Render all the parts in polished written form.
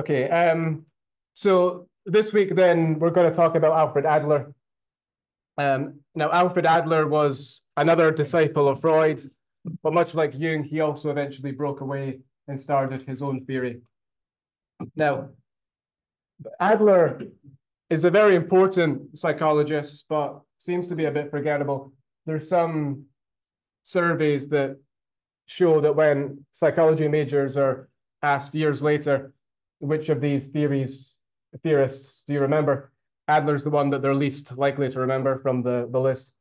Okay, so this week then we're going to talk about Alfred Adler. Now, Alfred Adler was another disciple of Freud, but much like Jung, he also eventually broke away and started his own theory. Now, Adler is a very important psychologist, but seems to be a bit forgettable. There's some surveys that show that when psychology majors are asked years later, which of these theorists do you remember? Adler's the one that they're least likely to remember from the list.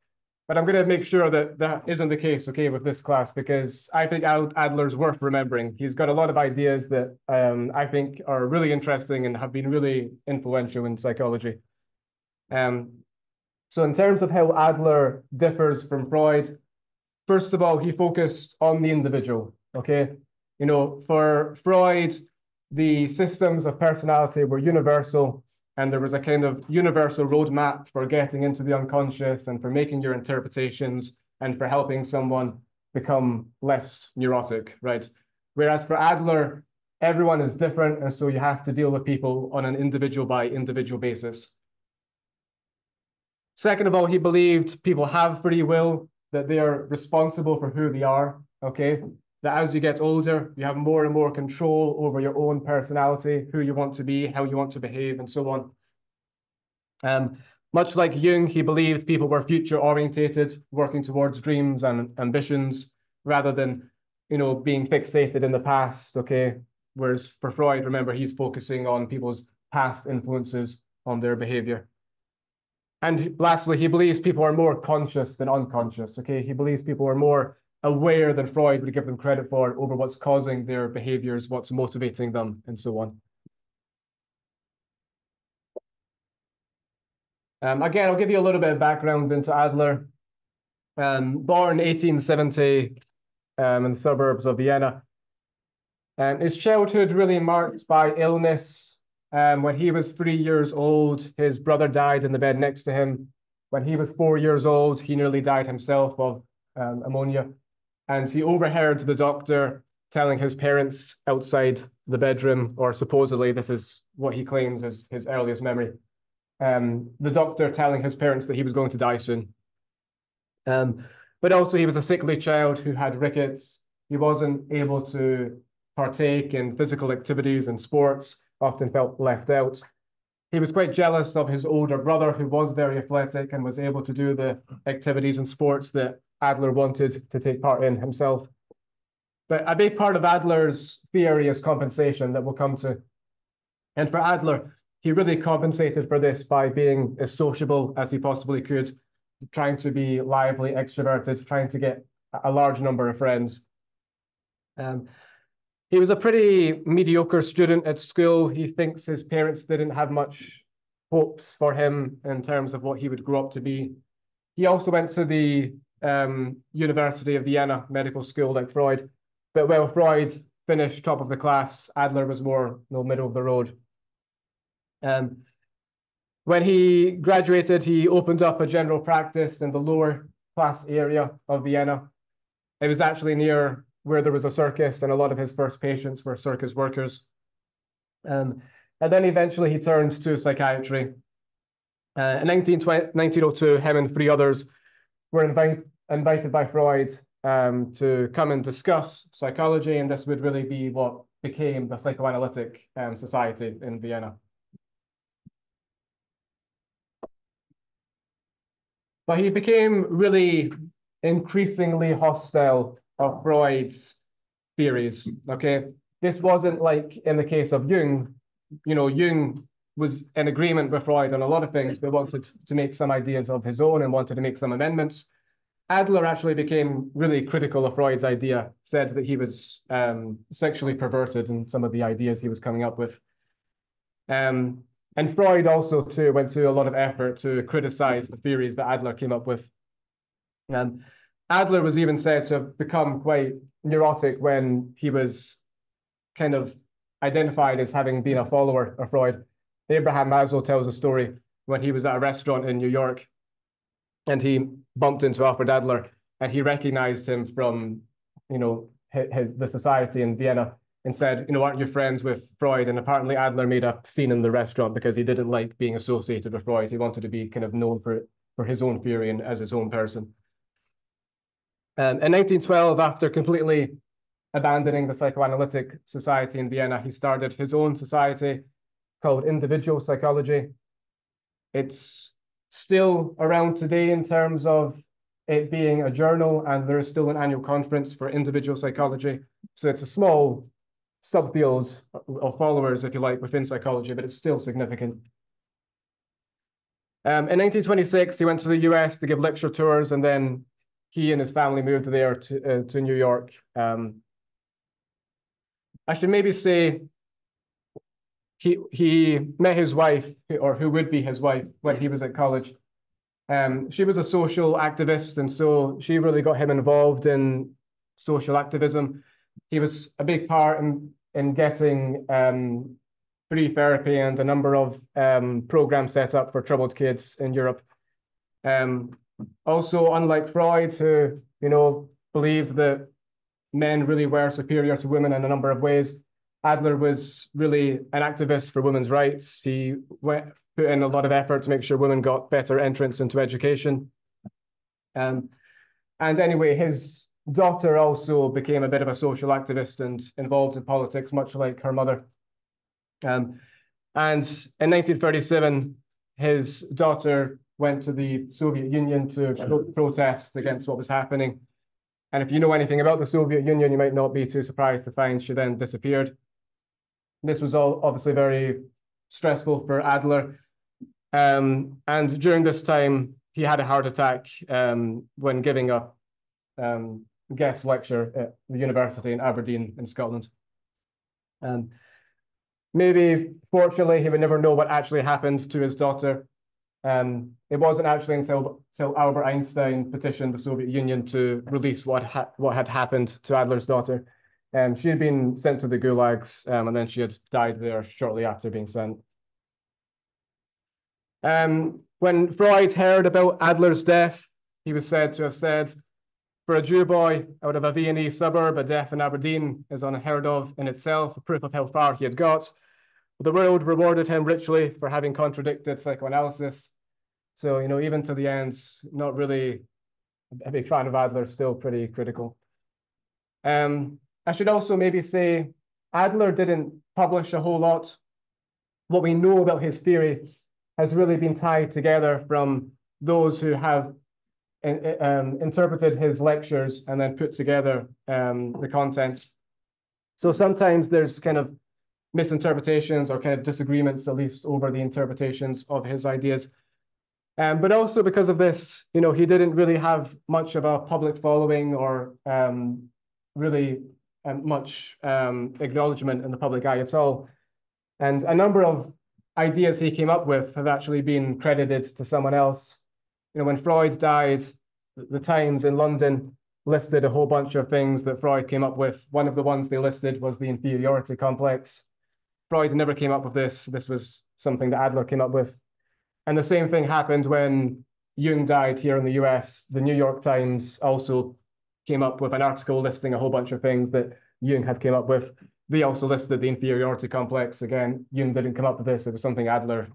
But I'm going to make sure that that isn't the case, okay, with this class, because I think Adler's worth remembering. He's got a lot of ideas that I think are really interesting and have been really influential in psychology. So in terms of how Adler differs from Freud, first of all, he focused on the individual, okay? You know, for Freud, the systems of personality were universal, and there was a kind of universal roadmap for getting into the unconscious and for making your interpretations and for helping someone become less neurotic, right? Whereas for Adler, everyone is different, and so you have to deal with people on an individual by individual basis. Second of all, he believed people have free will, that they are responsible for who they are, okay? That as you get older, you have more and more control over your own personality, who you want to be, how you want to behave, and so on. Much like Jung, he believed people were future-orientated, working towards dreams and ambitions, rather than, you know, being fixated in the past, okay? Whereas for Freud, remember, he's focusing on people's past influences on their behavior. And lastly, he believes people are more conscious than unconscious, okay? He believes people are more aware than Freud would give them credit for over what's causing their behaviors, what's motivating them, and so on. Again, I'll give you a little bit of background into Adler. Born 1870 in the suburbs of Vienna. His childhood really marked by illness. When he was 3 years old, his brother died in the bed next to him. When he was 4 years old, he nearly died himself of pneumonia. And he overheard the doctor telling his parents outside the bedroom, or supposedly this is what he claims is his earliest memory. The doctor telling his parents that he was going to die soon. But also he was a sickly child who had rickets. He wasn't able to partake in physical activities and sports, often felt left out. He was quite jealous of his older brother, who was very athletic and was able to do the activities and sports that Adler wanted to take part in himself. But a big part of Adler's theory is compensation that we'll come to. And for Adler, he really compensated for this by being as sociable as he possibly could, trying to be lively, extroverted, trying to get a large number of friends. He was a pretty mediocre student at school. He thinks his parents didn't have much hopes for him in terms of what he would grow up to be. He also went to the University of Vienna Medical School like Freud. But while Freud finished top of the class, Adler was more, you know, middle of the road. When he graduated, he opened up a general practice in the lower class area of Vienna. It was actually near where there was a circus, and a lot of his first patients were circus workers. And then eventually he turned to psychiatry. In 1902, him and three others were invited by Freud to come and discuss psychology, and this would really be what became the Psychoanalytic Society in Vienna. But he became really increasingly hostile of Freud's theories, okay? This wasn't like in the case of Jung. You know, Jung was in agreement with Freud on a lot of things, but wanted to make some ideas of his own and wanted to make some amendments. Adler actually became really critical of Freud's idea, said that he was sexually perverted in some of the ideas he was coming up with. And Freud also, too, went to a lot of effort to criticize the theories that Adler came up with. Adler was even said to have become quite neurotic when he was kind of identified as having been a follower of Freud. Abraham Maslow tells a story when he was at a restaurant in New York and he bumped into Alfred Adler and he recognized him from, you know, the society in Vienna. and said, you know, aren't you friends with Freud? And apparently Adler made a scene in the restaurant because he didn't like being associated with Freud. He wanted to be kind of known for his own theory and as his own person. In 1912, after completely abandoning the psychoanalytic society in Vienna, he started his own society called individual psychology. It's still around today in terms of it being a journal, and there is still an annual conference for individual psychology. So it's a small subfield of followers, if you like, within psychology, but it's still significant. In 1926, he went to the US to give lecture tours, and then he and his family moved there to New York. I should maybe say he met his wife, or who would be his wife, when he was at college. She was a social activist, and so she really got him involved in social activism. He was a big part in getting free therapy and a number of programs set up for troubled kids in Europe. Also, unlike Freud, who, you know, believed that men really were superior to women in a number of ways, Adler was really an activist for women's rights. He put in a lot of effort to make sure women got better entrance into education. And anyway, his daughter also became a bit of a social activist and involved in politics, much like her mother. And in 1937, his daughter went to the Soviet Union to protest against what was happening. And if you know anything about the Soviet Union, you might not be too surprised to find she then disappeared. This was all obviously very stressful for Adler. And during this time, he had a heart attack when giving a guest lecture at the university in Aberdeen in Scotland. Maybe, fortunately, he would never know what actually happened to his daughter. It wasn't actually until Albert Einstein petitioned the Soviet Union to release what had happened to Adler's daughter. She had been sent to the gulags, and then she had died there shortly after being sent. When Freud heard about Adler's death, he was said to have said, "For a Jew boy out of a Viennese suburb, a death in Aberdeen is unheard of in itself, a proof of how far he had got. The world rewarded him richly for having contradicted psychoanalysis." So, you know, even to the end, not really a big fan of Adler, still pretty critical. I should also maybe say Adler didn't publish a whole lot. What we know about his theory has really been tied together from those who have interpreted his lectures and then put together the content. So sometimes there's kind of misinterpretations or kind of disagreements, at least over the interpretations of his ideas. But also because of this, you know, he didn't really have much of a public following or really much acknowledgement in the public eye at all. And a number of ideas he came up with have actually been credited to someone else. You know, when Freud died, the Times in London listed a whole bunch of things that Freud came up with. One of the ones they listed was the inferiority complex. Freud never came up with this. This was something that Adler came up with. And the same thing happened when Jung died here in the US. The New York Times also came up with an article listing a whole bunch of things that Jung had came up with. They also listed the inferiority complex. Again, Jung didn't come up with this. It was something Adler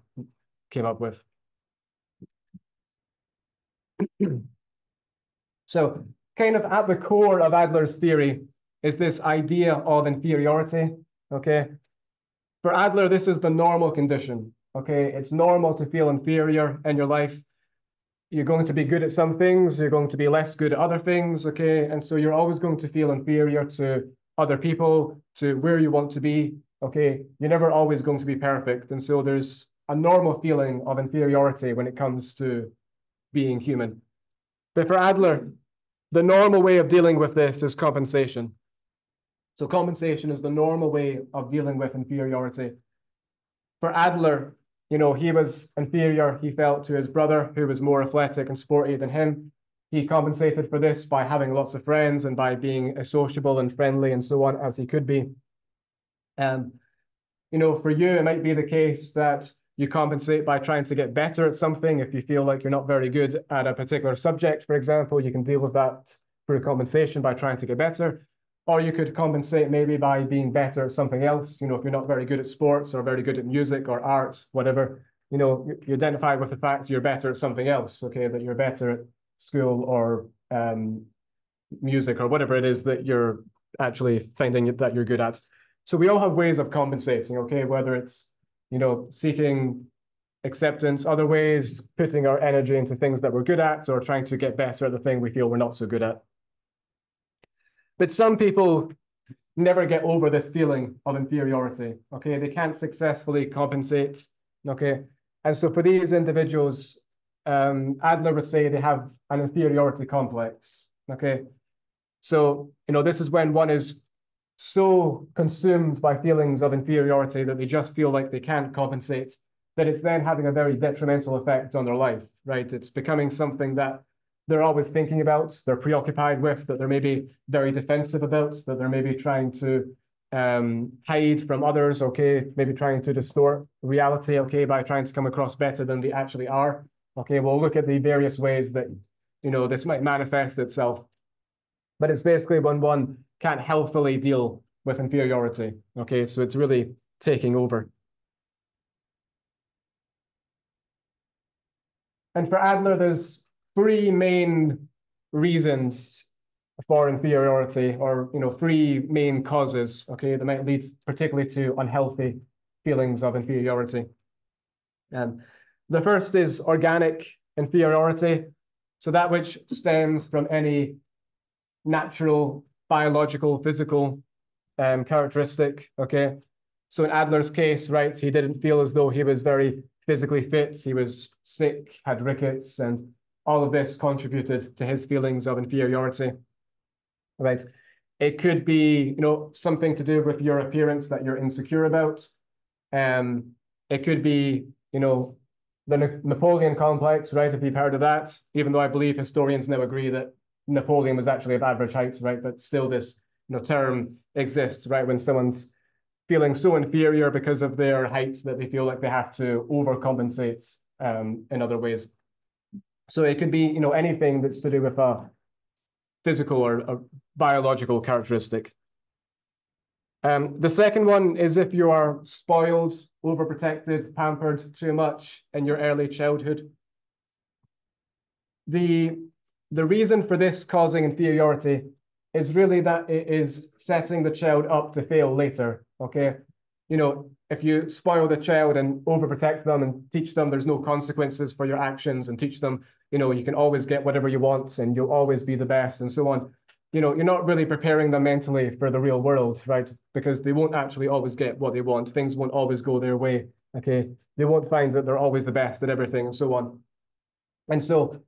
came up with. So kind of at the core of Adler's theory is this idea of inferiority, okay? For Adler, this is the normal condition, okay? It's normal to feel inferior in your life. You're going to be good at some things, you're going to be less good at other things, okay? And so you're always going to feel inferior to other people, to where you want to be, okay? You're never always going to be perfect. And so there's a normal feeling of inferiority when it comes to being human. But for Adler, the normal way of dealing with this is compensation. So compensation is the normal way of dealing with inferiority. For Adler, you know, he was inferior, he felt, to his brother, who was more athletic and sporty than him. He compensated for this by having lots of friends and by being as sociable and friendly and so on as he could be. You know, for you, it might be the case that you compensate by trying to get better at something. If you feel like you're not very good at a particular subject, for example, you can deal with that through compensation by trying to get better. Or you could compensate maybe by being better at something else. If you're not very good at sports or very good at music or art, whatever, you identify with the fact you're better at something else, okay, that you're better at school or music or whatever it is that you're actually finding that you're good at. So we all have ways of compensating, okay, whether it's, seeking acceptance, other ways, putting our energy into things that we're good at, or trying to get better at the thing we feel we're not so good at. But some people never get over this feeling of inferiority, okay? They can't successfully compensate, okay? And so for these individuals, Adler would say they have an inferiority complex, okay? So, this is when one is so consumed by feelings of inferiority that they just feel like they can't compensate, that it's then having a very detrimental effect on their life, right? It's becoming something that they're always thinking about, they're preoccupied with, that they're maybe very defensive about, that they're maybe trying to hide from others, okay, maybe trying to distort reality, okay, by trying to come across better than they actually are. Okay, we'll look at the various ways that, this might manifest itself. But it's basically when one can't healthily deal with inferiority. Okay, so it's really taking over. And for Adler, there's three main reasons for inferiority, or three main causes, okay, that might lead particularly to unhealthy feelings of inferiority. The first is organic inferiority. So that which stems from any natural, biological, physical characteristic, okay? So in Adler's case, right, he didn't feel as though he was very physically fit. He was sick, had rickets, and all of this contributed to his feelings of inferiority, right? It could be, something to do with your appearance that you're insecure about. It could be, the Napoleon complex, right? If you've heard of that, even though I believe historians now agree that Napoleon was actually of average height, right? But still this, term exists, right? When someone's feeling so inferior because of their height that they feel like they have to overcompensate in other ways. So it could be, anything that's to do with a physical or a biological characteristic. The second one is if you are spoiled, overprotected, pampered too much in your early childhood. The reason for this causing inferiority is really that it is setting the child up to fail later, okay? If you spoil the child and overprotect them and teach them there's no consequences for your actions and teach them, you can always get whatever you want and you'll always be the best and so on, you're not really preparing them mentally for the real world, right? Because they won't actually always get what they want. Things won't always go their way, okay? They won't find that they're always the best at everything and so on. And so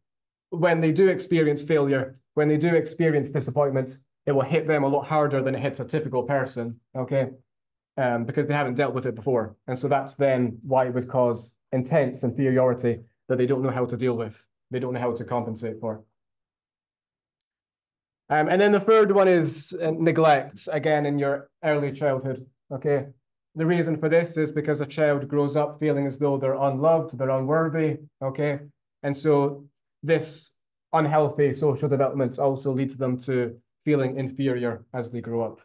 when they do experience failure, when they do experience disappointment, it will hit them a lot harder than it hits a typical person, okay? Because they haven't dealt with it before. And so that's then why it would cause intense inferiority that they don't know how to deal with. They don't know how to compensate for. And then the third one is neglect, again, in your early childhood, okay? The reason for this is because a child grows up feeling as though they're unloved, they're unworthy, okay? And so this unhealthy social development also leads them to feeling inferior as they grow up.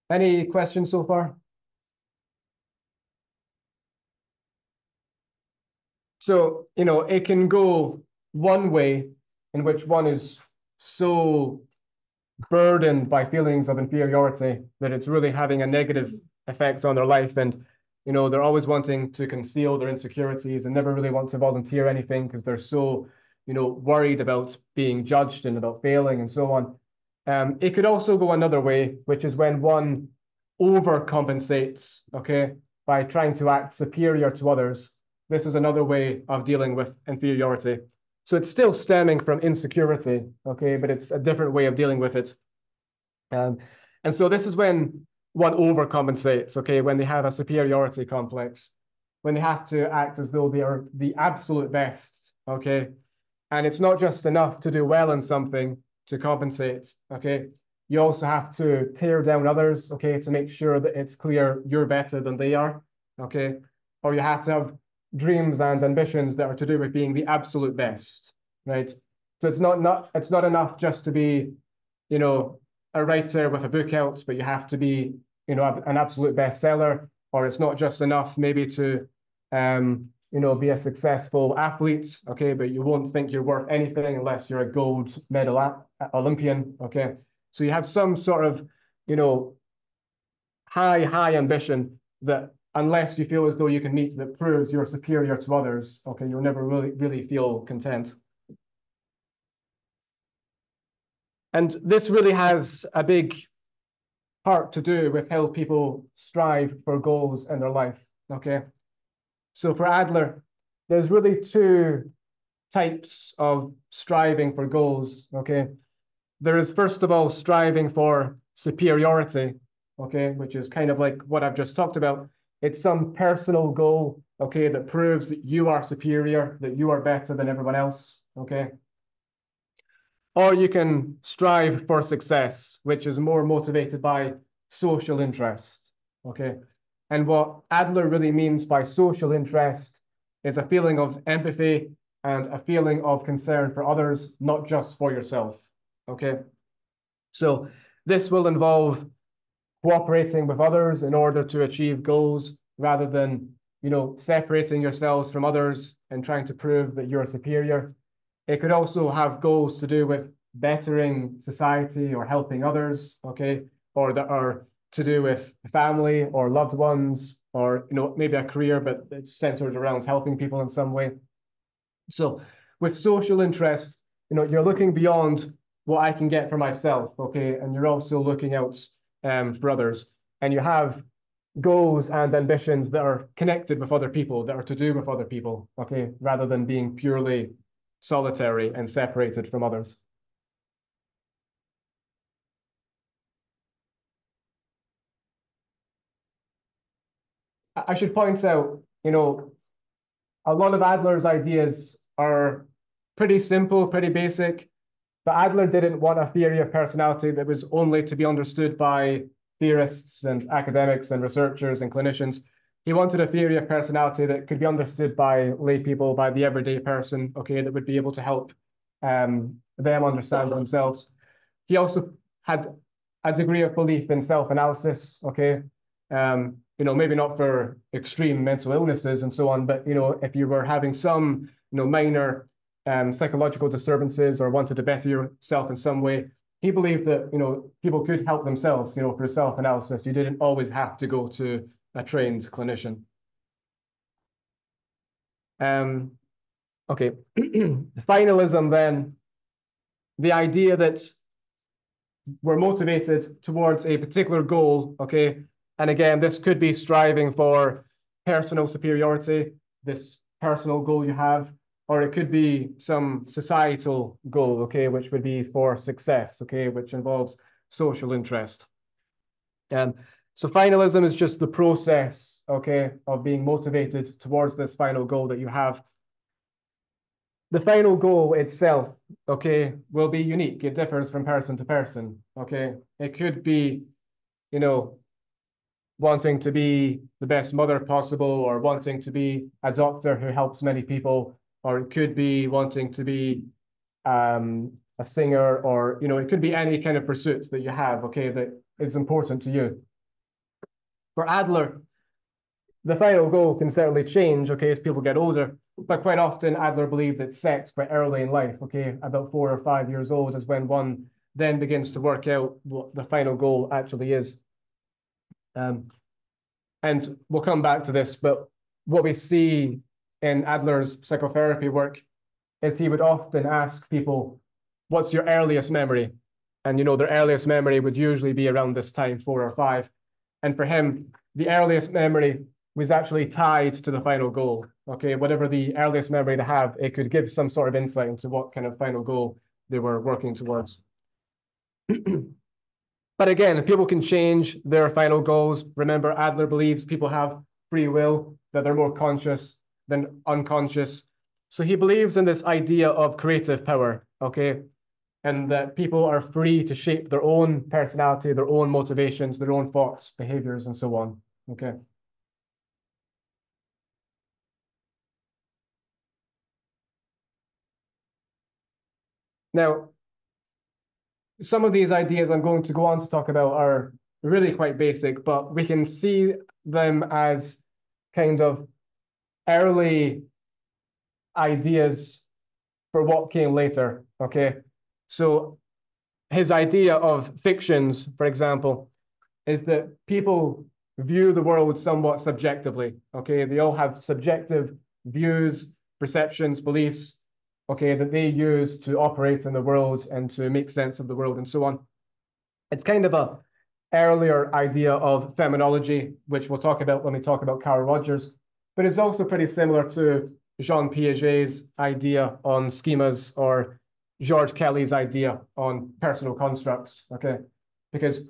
Any questions so far? So, it can go one way in which one is so burdened by feelings of inferiority that it's really having a negative effect on their life. And, they're always wanting to conceal their insecurities and never really want to volunteer anything because they're so, worried about being judged and about failing and so on. It could also go another way, which is when one overcompensates, okay, by trying to act superior to others. This is another way of dealing with inferiority. So it's still stemming from insecurity, okay, but it's a different way of dealing with it. And so this is when one overcompensates, okay, when they have a superiority complex, when they have to act as though they are the absolute best, okay? And it's not just enough to do well in something to compensate, okay? You also have to tear down others, okay, to make sure that it's clear you're better than they are, okay? Or you have to have dreams and ambitions that are to do with being the absolute best, right? So it's not enough just to be, you know, a writer with a book out, but you have to be, you know, an absolute bestseller, or it's not just enough maybe to, you know, be a successful athlete, okay, but you won't think you're worth anything unless you're a gold medal Olympian, okay? So you have some sort of, you know, high ambition that unless you feel as though you can meet that proves you're superior to others, okay, you'll never really feel content. And this really has a big part to do with how people strive for goals in their life, okay? So for Adler, there's really two types of striving for goals, okay? There is, first of all, striving for superiority, okay, which is kind of like what I've just talked about. It's some personal goal, okay, that proves that you are superior, that you are better than everyone else, okay? Or you can strive for success, which is more motivated by social interest, okay? And what Adler really means by social interest is a feeling of empathy and a feeling of concern for others, not just for yourself, okay? So this will involve cooperating with others in order to achieve goals rather than, you know, separating yourselves from others and trying to prove that you're superior. It could also have goals to do with bettering society or helping others, okay, or that are to do with family or loved ones, or, you know, maybe a career, but it's centered around helping people in some way. So with social interest, you know, you're looking beyond what I can get for myself, okay, and you're also looking out for others, and you have goals and ambitions that are connected with other people, that are to do with other people, okay, rather than being purely solitary and separated from others. I should point out, you know, a lot of Adler's ideas are pretty simple, pretty basic, but Adler didn't want a theory of personality that was only to be understood by theorists and academics and researchers and clinicians. He wanted a theory of personality that could be understood by lay people, by the everyday person, okay, that would be able to help them understand themselves. He also had a degree of belief in self-analysis, okay? You know, maybe not for extreme mental illnesses and so on, but, you know, if you were having some, you know, minor psychological disturbances or wanted to better yourself in some way, he believed that, you know, people could help themselves, you know, through self-analysis. You didn't always have to go to a trained clinician. Okay, finalism then, the idea that we're motivated towards a particular goal, okay? And again, this could be striving for personal superiority, this personal goal you have, or it could be some societal goal, okay, which would be for success, okay, which involves social interest. So finalism is just the process, okay, of being motivated towards this final goal that you have. The final goal itself, okay, will be unique. It differs from person to person, okay? It could be, you know, wanting to be the best mother possible, or wanting to be a doctor who helps many people, or it could be wanting to be a singer, or, you know, it could be any kind of pursuit that you have, okay, that is important to you. For Adler, the final goal can certainly change, okay, as people get older, but quite often Adler believed it's set quite early in life, okay, about 4 or 5 years old is when one then begins to work out what the final goal actually is. And we'll come back to this, but what we see in Adler's psychotherapy work is he would often ask people, what's your earliest memory? And, you know, their earliest memory would usually be around this time, 4 or 5. And for him, the earliest memory was actually tied to the final goal. Okay, whatever the earliest memory they have, it could give some sort of insight into what kind of final goal they were working towards. But again, people can change their final goals. Remember, Adler believes people have free will, that they're more conscious than unconscious. So he believes in this idea of creative power, okay? And that people are free to shape their own personality, their own motivations, their own thoughts, behaviors, and so on, okay? Now, some of these ideas I'm going to go on to talk about are really quite basic, but we can see them as kind of early ideas for what came later, okay? So his idea of fictions, for example, is that people view the world somewhat subjectively, okay? They all have subjective views, perceptions, beliefs, okay, that they use to operate in the world and to make sense of the world and so on. It's kind of a earlier idea of phenomenology, which we'll talk about when we talk about Carl Rogers, but it's also pretty similar to Jean Piaget's idea on schemas or George Kelly's idea on personal constructs, okay? Because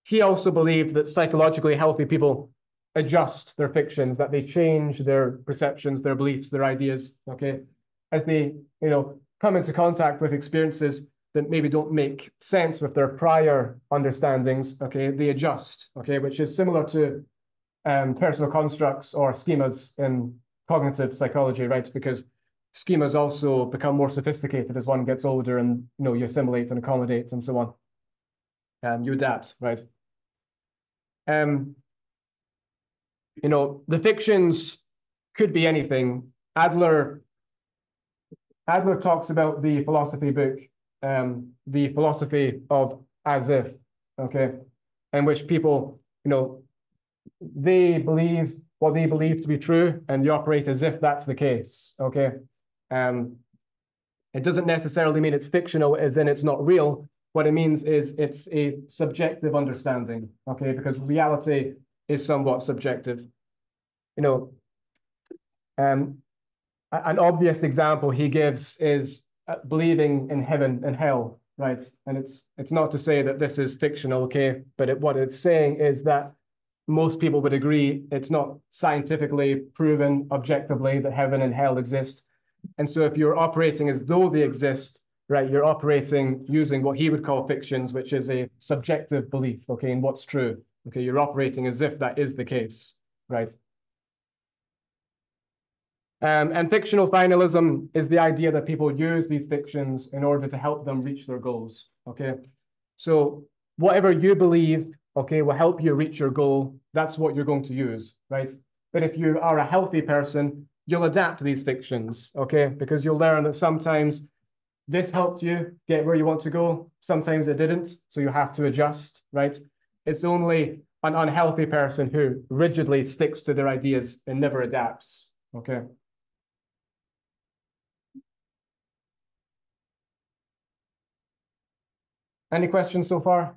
he also believed that psychologically healthy people adjust their fictions, that they change their perceptions, their beliefs, their ideas, okay? As they, come into contact with experiences that maybe don't make sense with their prior understandings, okay, they adjust, okay, which is similar to personal constructs or schemas in cognitive psychology, right? Because schemas also become more sophisticated as one gets older and, you assimilate and accommodate and so on. You adapt, right? The fictions could be anything. Adler talks about the philosophy book, the philosophy of as if, okay, in which people, they believe what they believe to be true, and they operate as if that's the case, okay? It doesn't necessarily mean it's fictional, as in it's not real. What it means is it's a subjective understanding, okay? Because reality is somewhat subjective. An obvious example he gives is believing in heaven and hell, right? And it's not to say that this is fictional, okay? But what it's saying is that most people would agree it's not scientifically proven objectively that heaven and hell exist. And so if you're operating as though they exist, right, you're operating using what he would call fictions, which is a subjective belief, okay, in what's true. Okay, you're operating as if that is the case, right? And fictional finalism is the idea that people use these fictions in order to help them reach their goals, okay? So whatever you believe, okay, will help you reach your goal. That's what you're going to use, right? But if you are a healthy person, you'll adapt to these fictions, okay? Because you'll learn that sometimes this helped you get where you want to go. Sometimes it didn't, so you have to adjust, right? It's only an unhealthy person who rigidly sticks to their ideas and never adapts, okay? Any questions so far?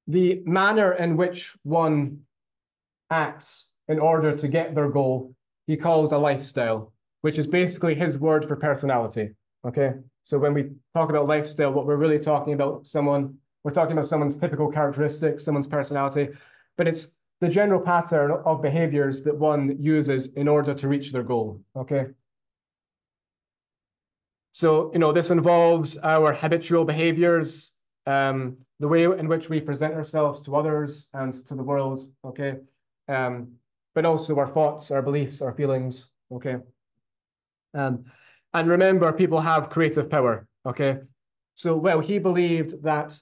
The manner in which one acts in order to get their goal, he calls a lifestyle, which is basically his word for personality. Okay. So when we talk about lifestyle, what we're really talking about we're talking about someone's typical characteristics, someone's personality, but it's the general pattern of behaviors that one uses in order to reach their goal. Okay. So, this involves our habitual behaviors, the way in which we present ourselves to others and to the world, okay? But also our thoughts, our beliefs, our feelings, okay? And remember, people have creative power, okay? So, well, he believed that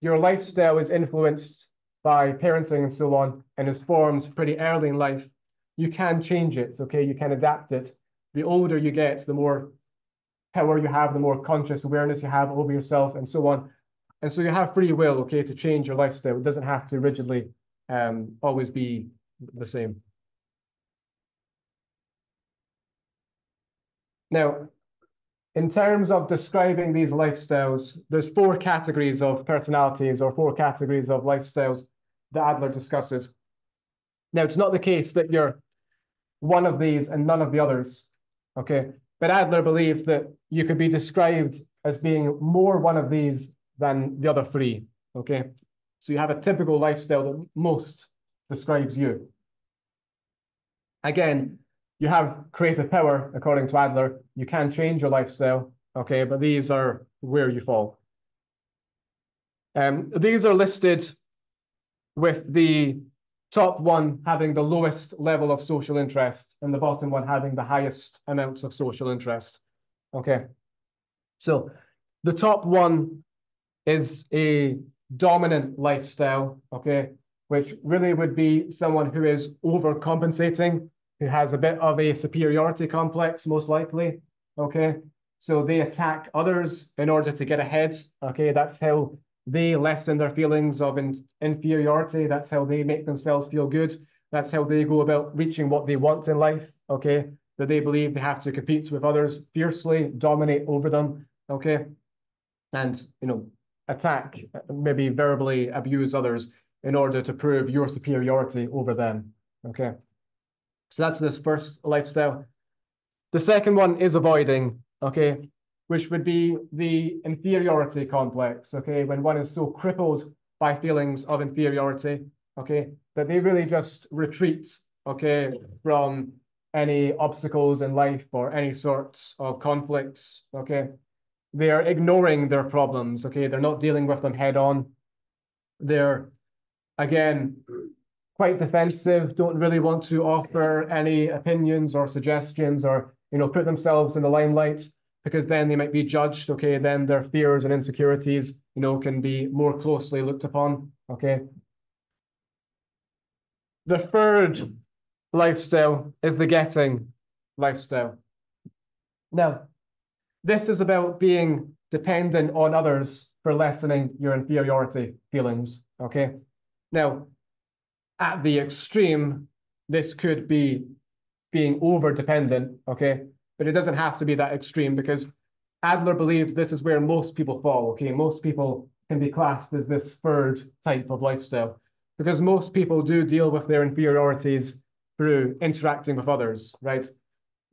your lifestyle is influenced by parenting and so on, and is formed pretty early in life. You can change it, okay? You can adapt it. The older you get, the more power you have, the more conscious awareness you have over yourself and so on. And so you have free will, okay, to change your lifestyle. It doesn't have to rigidly always be the same. Now, in terms of describing these lifestyles, there's 4 categories of personalities or 4 categories of lifestyles that Adler discusses. Now, it's not the case that you're one of these and none of the others, okay? But Adler believes that you could be described as being more one of these than the other 3, okay? So you have a typical lifestyle that most describes you. Again, you have creative power, according to Adler. You can change your lifestyle, okay? But these are where you fall. These are listed with the top one having the lowest level of social interest and the bottom one having the highest amounts of social interest. Okay, so the top one is a dominant lifestyle, okay, which really would be someone who is overcompensating, who has a bit of a superiority complex, most likely, okay? So they attack others in order to get ahead, okay? That's how they lessen their feelings of inferiority. That's how they make themselves feel good. That's how they go about reaching what they want in life, okay? That they believe they have to compete with others fiercely, dominate over them, okay? And, attack, maybe verbally abuse others in order to prove your superiority over them. Okay. So that's this first lifestyle. The second one is avoiding, okay, which would be the inferiority complex, okay, when one is so crippled by feelings of inferiority, okay, that they really just retreat, okay, from any obstacles in life or any sorts of conflicts, okay. They are ignoring their problems, okay? They're not dealing with them head on. They're, again, quite defensive, don't really want to offer any opinions or suggestions or, put themselves in the limelight because then they might be judged, okay? Then their fears and insecurities, can be more closely looked upon, okay? The third lifestyle is the getting lifestyle. Now, this is about being dependent on others for lessening your inferiority feelings, okay? Now, at the extreme, this could be being over-dependent, okay? But it doesn't have to be that extreme because Adler believes this is where most people fall, okay? Most people can be classed as this third type of lifestyle because most people do deal with their inferiorities through interacting with others, right?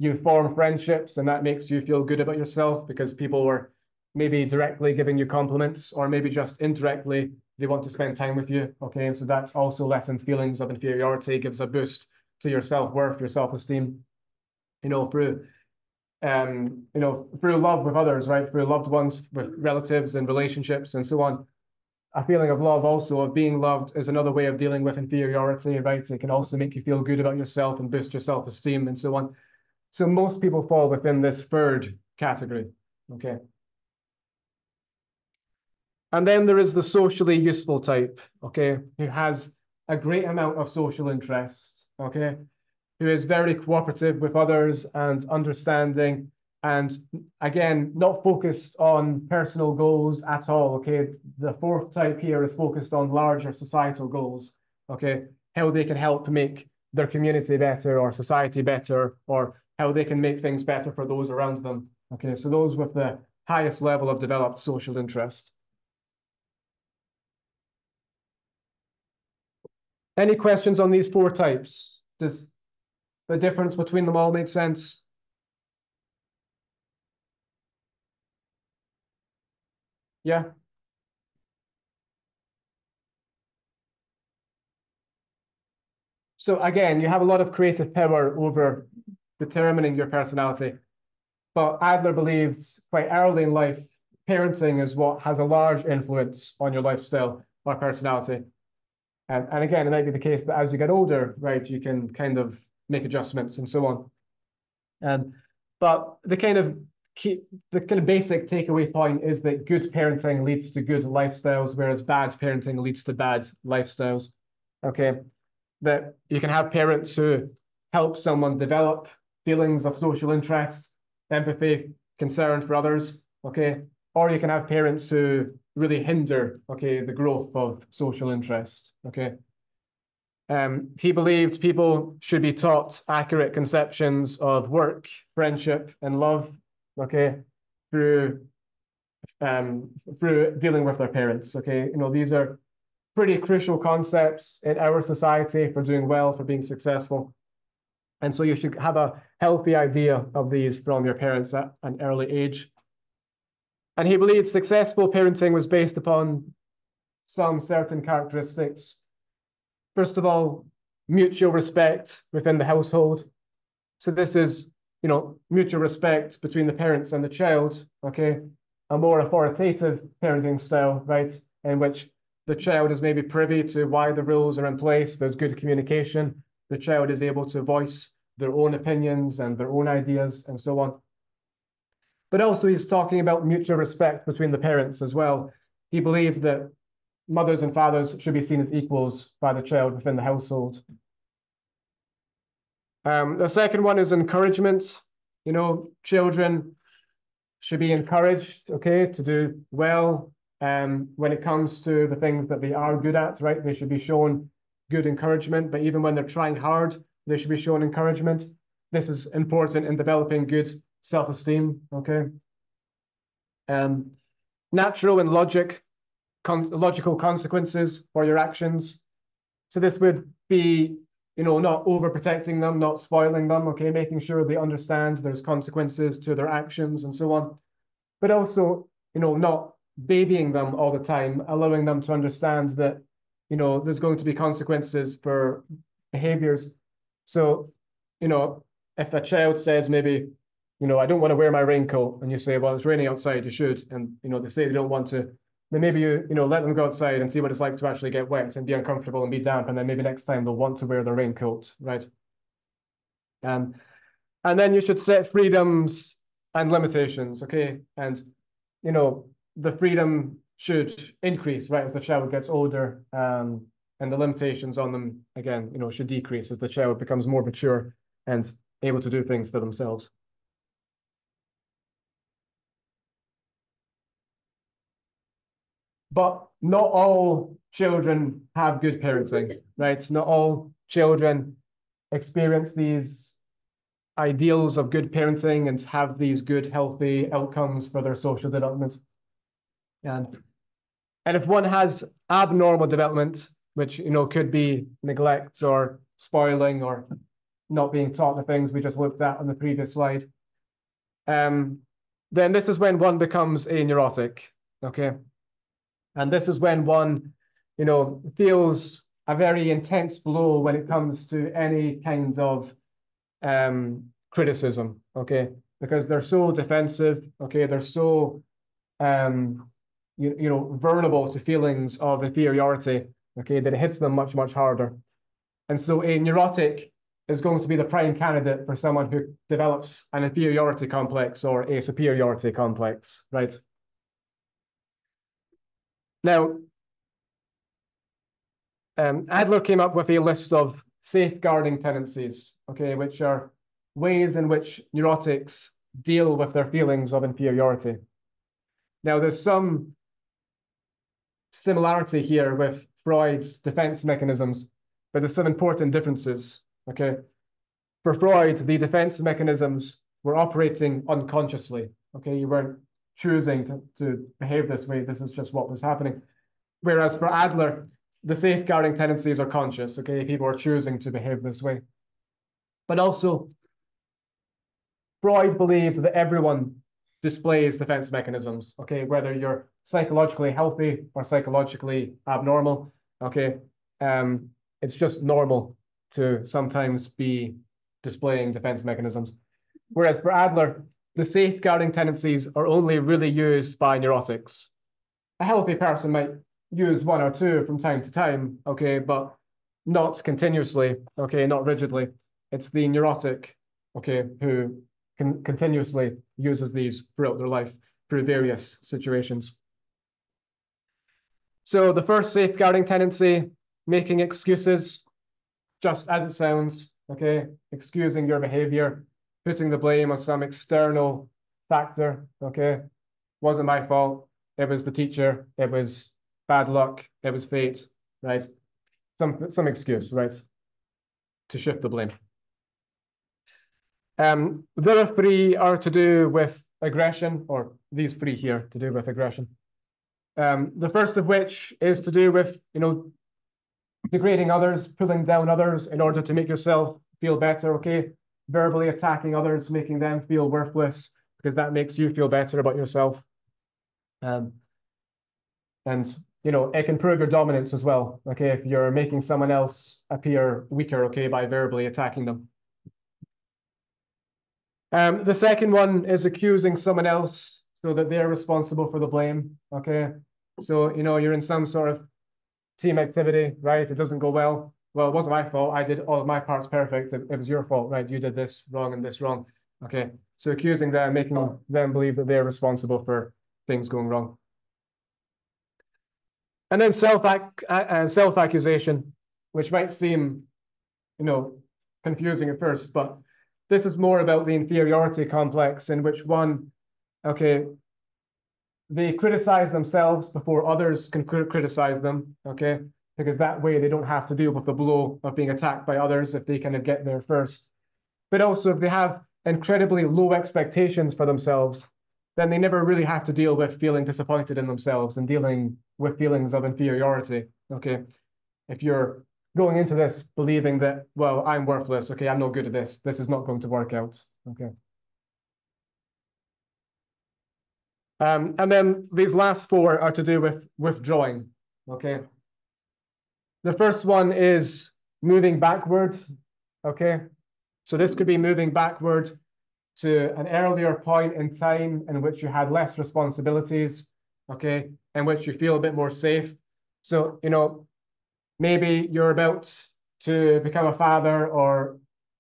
You form friendships and that makes you feel good about yourself because people were maybe directly giving you compliments or maybe just indirectly they want to spend time with you, okay? And so that also lessens feelings of inferiority, gives a boost to your self-worth, your self-esteem, through through love with others, right? Through loved ones, with relatives and relationships and so on. A feeling of love also, of being loved, is another way of dealing with inferiority, right? It can also make you feel good about yourself and boost your self-esteem and so on. So most people fall within this third category, okay? And then there is the socially useful type, okay, who has a great amount of social interest, okay, who is very cooperative with others and understanding, and again, not focused on personal goals at all, okay? The fourth type here is focused on larger societal goals, okay? How they can help make their community better or society better, or how they can make things better for those around them, okay? So those with the highest level of developed social interest. Any questions on these four types? Does the difference between them all make sense? Yeah. So again, you have a lot of creative power over determining your personality. But Adler believes quite early in life, parenting is what has a large influence on your lifestyle or personality. And again, it might be the case that as you get older, right, you can kind of make adjustments and so on. But the kind of basic takeaway point is that good parenting leads to good lifestyles, whereas bad parenting leads to bad lifestyles. Okay, that you can have parents who help someone develop feelings of social interest, empathy, concern for others. Okay, or you can have parents who really hinder, okay, the growth of social interest. Okay. He believed people should be taught accurate conceptions of work, friendship, and love, okay, through through dealing with their parents. Okay, these are pretty crucial concepts in our society for doing well, for being successful. And so you should have a healthy idea of these from your parents at an early age. And he believed successful parenting was based upon some certain characteristics. First of all, mutual respect within the household. So this is, mutual respect between the parents and the child, okay? A more authoritative parenting style, right? In which the child is maybe privy to why the rules are in place. There's good communication. The child is able to voice their own opinions and their own ideas and so on. But also he's talking about mutual respect between the parents as well. He believes that mothers and fathers should be seen as equals by the child within the household. The second one is encouragement. You know, children should be encouraged, okay, to do well. When it comes to the things that they are good at, right? They should be shown good encouragement, but even when they're trying hard, they should be shown encouragement. This is important in developing good self-esteem, okay? Natural and logical consequences for your actions. So this would be, you know, not overprotecting them, not spoiling them, okay, making sure they understand there's consequences to their actions and so on. But also, you know, not babying them all the time, allowing them to understand that, you know, there's going to be consequences for behaviors. So, you know, if a child says maybe, you know, I don't want to wear my raincoat, and you say, well, it's raining outside, you should, and, you know, they say they don't want to, then maybe you know, let them go outside and see what it's like to actually get wet and be uncomfortable and be damp, and then maybe next time they'll want to wear their raincoat, right? And then you should set freedoms and limitations, okay? And, you know, the freedom should increase, right, as the child gets older, and the limitations on them, again, you know, should decrease as the child becomes more mature and able to do things for themselves. But not all children have good parenting, right? Not all children experience these ideals of good parenting and have these good, healthy outcomes for their social development. And if one has abnormal development, which, you know, could be neglect or spoiling or not being taught the things we just looked at on the previous slide, then this is when one becomes a neurotic, okay? And this is when one, you know, feels a very intense blow when it comes to any kinds of criticism, okay? Because they're so defensive, okay? They're so, you know, vulnerable to feelings of inferiority, okay? That it hits them much, much harder. And so a neurotic is going to be the prime candidate for someone who develops an inferiority complex or a superiority complex, right? Now, Adler came up with a list of safeguarding tendencies, okay, which are ways in which neurotics deal with their feelings of inferiority. Now, there's some similarity here with Freud's defense mechanisms, but there's some important differences, okay? For Freud, the defense mechanisms were operating unconsciously, okay? You weren't choosing to behave this way. This is just what was happening. Whereas for Adler, the safeguarding tendencies are conscious, okay? People are choosing to behave this way. But also, Freud believed that everyone displays defense mechanisms, okay? Whether you're psychologically healthy or psychologically abnormal, okay? It's just normal to sometimes be displaying defense mechanisms. Whereas for Adler, the safeguarding tendencies are only really used by neurotics. A healthy person might use one or two from time to time, okay, but not continuously, okay, not rigidly. It's the neurotic, okay, who continuously uses these throughout their life through various situations. So the first safeguarding tendency, making excuses, just as it sounds, okay, excusing your behavior, putting the blame on some external factor, okay, wasn't my fault, it was the teacher, it was bad luck, it was fate, right? Some excuse, right? To shift the blame. The other three are to do with aggression, or these three here to do with aggression. The first of which is to do with, you know, degrading others, pulling down others in order to make yourself feel better, okay? Verbally attacking others, making them feel worthless, because that makes you feel better about yourself. And, you know, it can prove your dominance as well, okay? If you're making someone else appear weaker, okay, by verbally attacking them. The second one is accusing someone else so that they're responsible for the blame, okay? So, you know, you're in some sort of team activity, right? It doesn't go well. Well, it wasn't my fault. I did all of my parts perfect. It was your fault, right? You did this wrong and this wrong. Okay. So accusing them, making them believe that they're responsible for things going wrong. And then self-accusation, which might seem, confusing at first, but this is more about the inferiority complex in which one, okay, they criticize themselves before others can criticize them, okay? Because that way they don't have to deal with the blow of being attacked by others if they kind of get there first. But also, if they have incredibly low expectations for themselves, then they never really have to deal with feeling disappointed in themselves and dealing with feelings of inferiority, okay? If you're going into this believing that, well, I'm worthless, okay, I'm no good at this is not going to work out, okay? And then these last four are to do with withdrawing, okay? The first one is moving backward, okay? So this could be moving backward to an earlier point in time in which you had less responsibilities, okay, in which you feel a bit more safe. So, maybe you're about to become a father or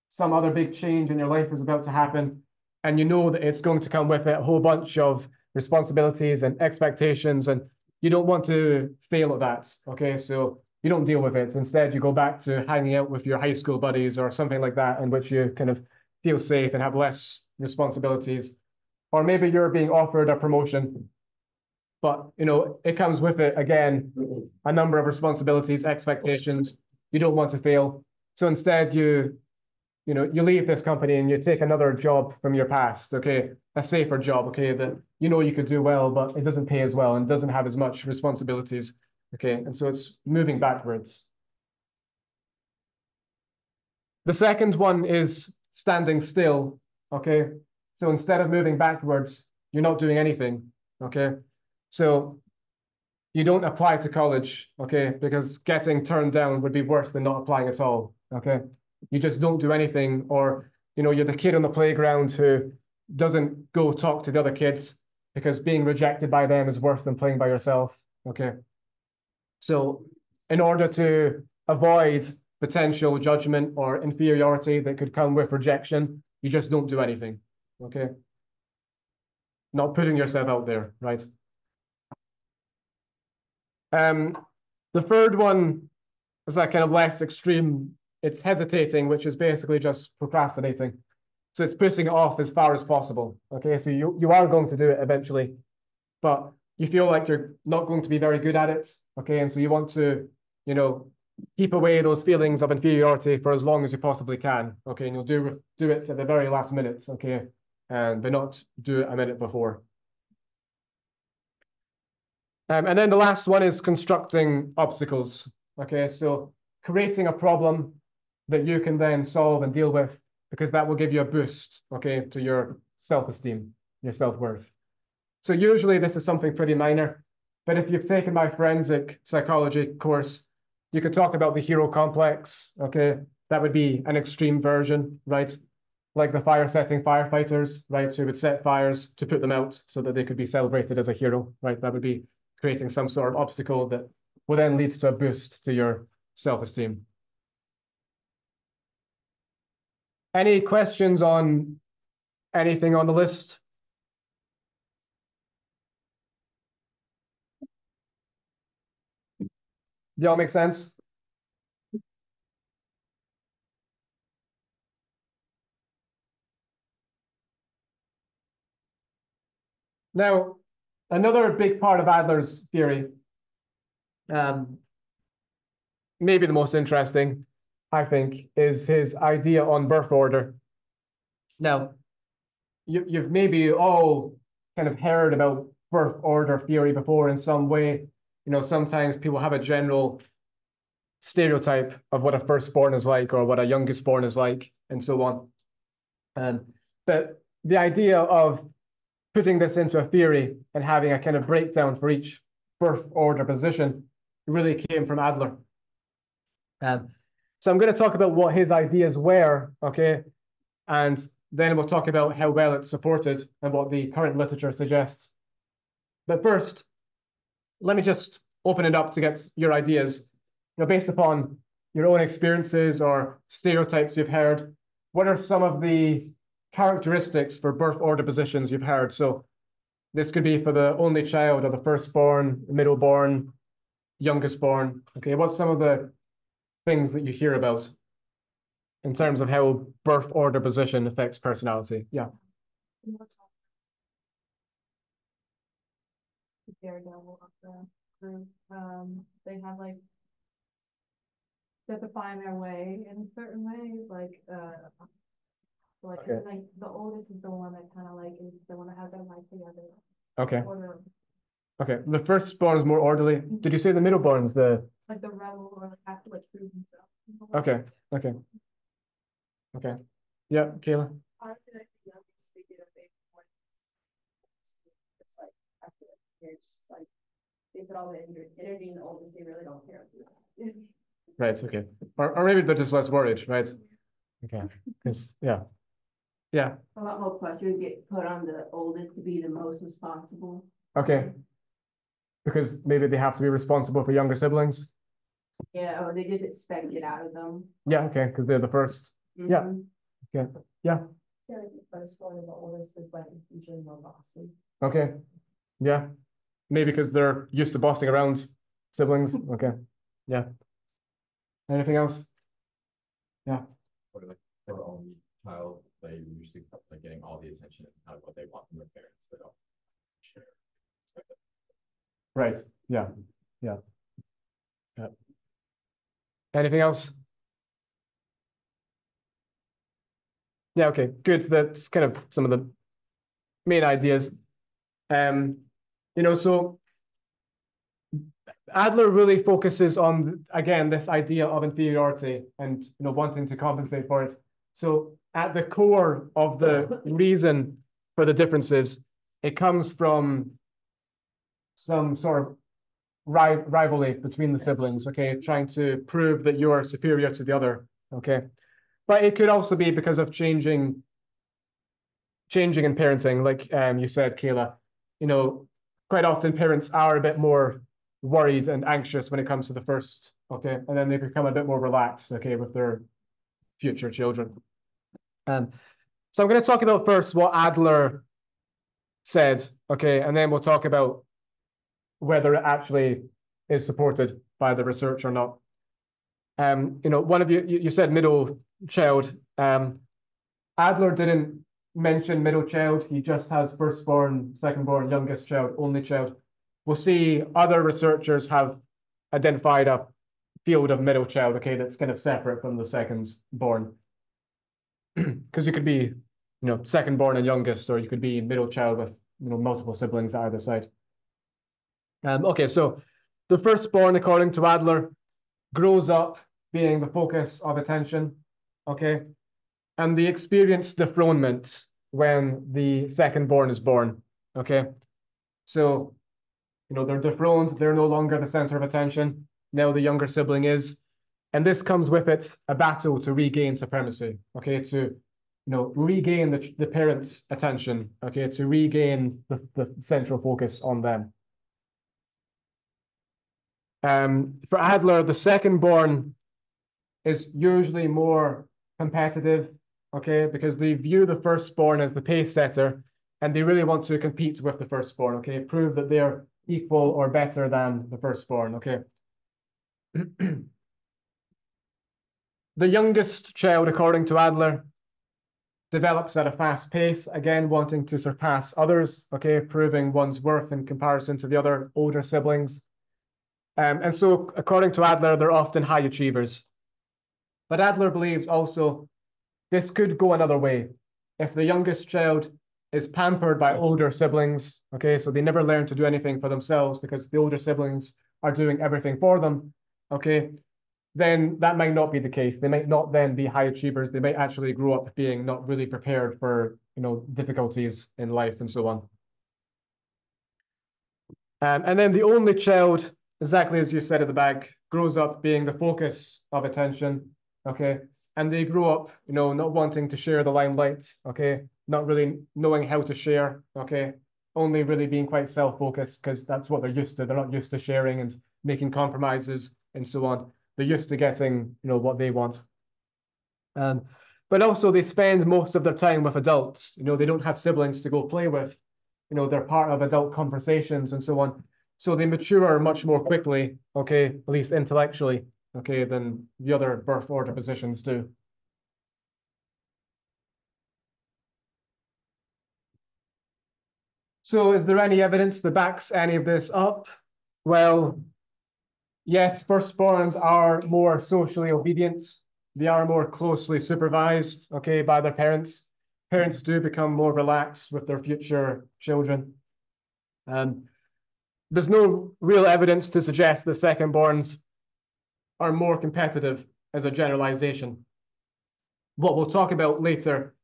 some other big change in your life is about to happen, and you know that it's going to come with it a whole bunch of responsibilities and expectations, and you don't want to fail at that, okay? So you don't deal with it. Instead, you go back to hanging out with your high school buddies or something like that, in which you kind of feel safe and have less responsibilities. Or maybe you're being offered a promotion, but it comes with it again a number of responsibilities, expectations. You don't want to fail, so instead you leave this company and you take another job from your past, okay, a safer job, okay, that you could do well, but it doesn't pay as well and doesn't have as much responsibilities, okay, and so it's moving backwards. The second one is standing still, okay, so instead of moving backwards, you're not doing anything, okay, so you don't apply to college, okay, because getting turned down would be worse than not applying at all, okay? You just don't do anything, or you're the kid on the playground who doesn't go talk to the other kids because being rejected by them is worse than playing by yourself, okay? So in order to avoid potential judgment or inferiority that could come with rejection, you just don't do anything, okay? Not putting yourself out there, right? The third one is that kind of less extreme. It's hesitating, which is basically just procrastinating. So it's pushing it off as far as possible. Okay, so you are going to do it eventually, but you feel like you're not going to be very good at it. Okay, and so you want to, keep away those feelings of inferiority for as long as you possibly can. Okay, and you'll do it at the very last minute. Okay, but not do it a minute before. And then the last one is constructing obstacles. Okay, so creating a problem that you can then solve and deal with, because that will give you a boost, okay, to your self-esteem, your self-worth. So usually this is something pretty minor, but if you've taken my forensic psychology course, you could talk about the hero complex, okay? That would be an extreme version, right? Like the fire-setting firefighters, right, who would set fires to put them out so that they could be celebrated as a hero, right? That would be creating some sort of obstacle that will then lead to a boost to your self-esteem. Any questions on anything on the list? Do all make sense? Now, another big part of Adler's theory, um, maybe the most interesting, I think, is his idea on birth order. Now, you've maybe all kind of heard about birth order theory before in some way. Sometimes people have a general stereotype of what a firstborn is like or what a youngest born is like, and so on. But the idea of putting this into a theory and having a kind of breakdown for each birth order position really came from Adler. So I'm going to talk about what his ideas were, okay? And then we'll talk about how well it's supported and what the current literature suggests. But first, let me just open it up to get your ideas, based upon your own experiences or stereotypes you've heard. What are some of the characteristics for birth order positions you've heard? So this could be for the only child or the firstborn, middleborn, youngest born. Okay, what's some of the things that you hear about in terms of how birth order position affects personality? Yeah. The daredevil of the group. They have like to define their way in certain ways, like Okay. like the oldest is the one that kind of like is the one that has their life together. Okay. Order, Okay. The firstborn is more orderly. Did you say the middleborn is the? like the rebel or like have to like prove himself. Okay. Okay. Okay. Yeah, Kayla. Honestly, like the youngest, they get a big one. It's like after it's just like they put all the energy in the oldest, they really don't care. Right. Okay. Or maybe they're just less worried, right? Okay. Yeah. Yeah. A lot more pressure get put on the oldest to be the most responsible. Okay. Because maybe they have to be responsible for younger siblings. Yeah, or they just expect it out of them. Yeah. Okay. Because they're the first. Yeah. Okay. Yeah. Yeah, like the first one and the oldest is like usually more bossy. Okay. Yeah. Maybe because they're used to bossing around siblings. Okay. Yeah. Anything else? Yeah. Or like their only child, they usually like getting all the attention and kind of what they want from their parents. They don't share. Right. Yeah. Yeah. Yeah. Anything else? Yeah. Okay. Good. That's kind of some of the main ideas. So Adler really focuses on, again, this idea of inferiority and wanting to compensate for it. So at the core of the reason for the differences, it comes from some sort of rivalry between the siblings, okay, trying to prove that you are superior to the other, okay. But it could also be because of changing in parenting, like you said, Kayla. Quite often parents are a bit more worried and anxious when it comes to the first, okay, and then they become a bit more relaxed, okay, with their future children. So I'm going to talk about first what Adler said, okay, and then we'll talk about whether it actually is supported by the research or not. One of you said middle child. Adler didn't mention middle child. He just has firstborn, secondborn, youngest child, only child. We'll see other researchers have identified a field of middle child, okay, that's kind of separate from the secondborn. Because you could be, secondborn and youngest, or you could be middle child with, multiple siblings either side. Okay, so the firstborn, according to Adler, grows up being the focus of attention, okay? And they experience dethronement when the secondborn is born, okay? So, they're dethroned, they're no longer the center of attention. Now the younger sibling is. And this comes with it a battle to regain supremacy, okay? To, regain the parents' attention, okay? To regain the central focus on them. For Adler, the secondborn is usually more competitive, okay, because they view the firstborn as the pace setter, and they really want to compete with the firstborn, okay, prove that they're equal or better than the firstborn, okay. The youngest child, according to Adler, develops at a fast pace, again, wanting to surpass others, okay, proving one's worth in comparison to the other older siblings. And so, according to Adler, they're often high achievers. But Adler believes also this could go another way. If the youngest child is pampered by older siblings, okay, so they never learn to do anything for themselves because the older siblings are doing everything for them, okay, then that might not be the case. They might not then be high achievers. They might actually grow up being not really prepared for, difficulties in life and so on. And then the only child, exactly as you said at the back, grows up being the focus of attention, okay? And they grow up, not wanting to share the limelight, okay? Not really knowing how to share, okay? Only really being quite self-focused because that's what they're used to. They're not used to sharing and making compromises, and so on. They're used to getting, what they want. But also they spend most of their time with adults. They don't have siblings to go play with. They're part of adult conversations and so on. So they mature much more quickly, okay, at least intellectually, okay, than the other birth order positions do. So is there any evidence that backs any of this up? Well, yes, firstborns are more socially obedient. They are more closely supervised, okay, by their parents. Parents do become more relaxed with their future children. There's no real evidence to suggest the secondborns are more competitive as a generalization. What we'll talk about later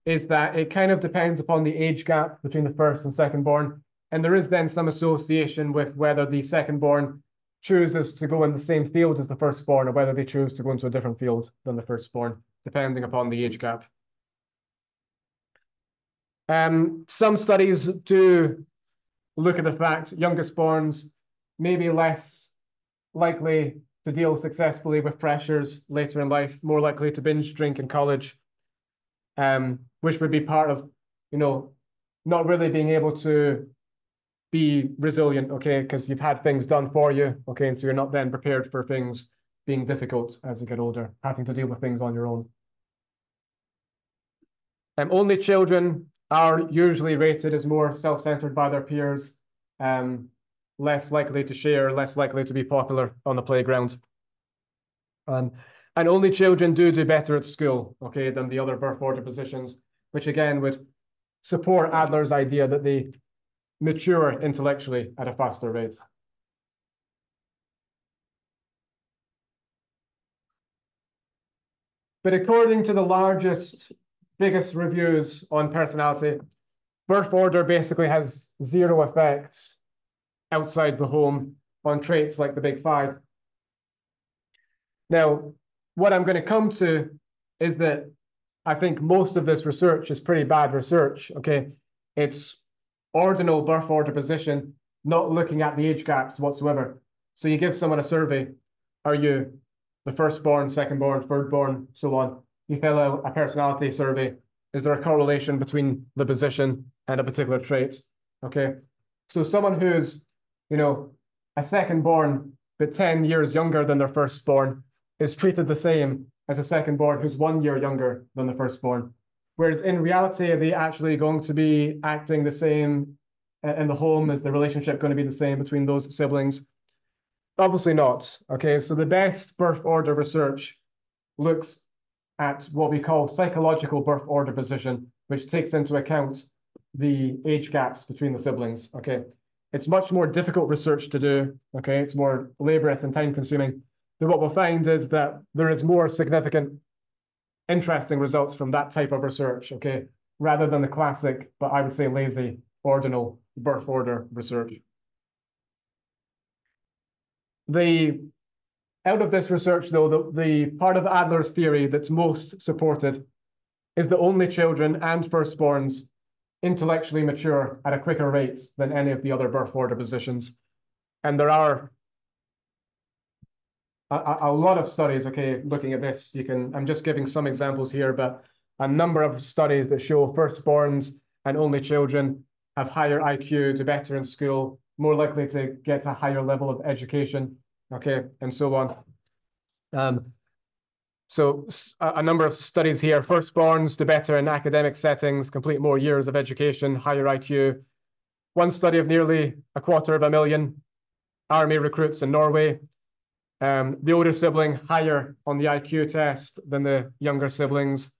is that it kind of depends upon the age gap between the first and secondborn. And there is then some association with whether the secondborn chooses to go in the same field as the firstborn or whether they choose to go into a different field than the firstborn, depending upon the age gap. Some studies do look at the fact youngest borns may be less likely to deal successfully with pressures later in life, more likely to binge drink in college, which would be part of, not really being able to be resilient, okay, because you've had things done for you, okay, and so you're not then prepared for things being difficult as you get older, having to deal with things on your own. Only children are usually rated as more self-centered by their peers, less likely to share, less likely to be popular on the playground. And only children do better at school, okay, than the other birth order positions, which again would support Adler's idea that they mature intellectually at a faster rate. But according to the biggest reviews on personality, birth order basically has zero effect outside the home on traits like the Big Five. Now, what I'm going to come to is that I think most of this research is pretty bad research, okay? It's ordinal birth order position, not looking at the age gaps whatsoever. So you give someone a survey, are you the firstborn, secondborn, thirdborn, so on. You fill out a personality survey. Is there a correlation between the position and a particular trait? Okay. So someone who's, a secondborn, but 10 years younger than their firstborn is treated the same as a secondborn who's 1 year younger than the firstborn. Whereas in reality, are they actually going to be acting the same in the home? Is the relationship going to be the same between those siblings? Obviously not. Okay, so the best birth order research looks at what we call psychological birth order position, which takes into account the age gaps between the siblings. Okay, it's much more difficult research to do. Okay, it's more laborious and time consuming. But what we'll find is that there is more significant, interesting results from that type of research. Okay, rather than the classic, but I would say lazy, ordinal birth order research. Out of this research, though, the part of Adler's theory that's most supported is that only children and firstborns intellectually mature at a quicker rate than any of the other birth order positions. And there are a lot of studies, okay, looking at this. I'm just giving some examples here, but a number of studies that show firstborns and only children have higher IQ, do better in school, more likely to get a higher level of education, okay, and so on. So a number of studies here, firstborns do better in academic settings, complete more years of education, higher IQ. One study of nearly 250,000 army recruits in Norway. The older sibling higher on the IQ test than the younger siblings.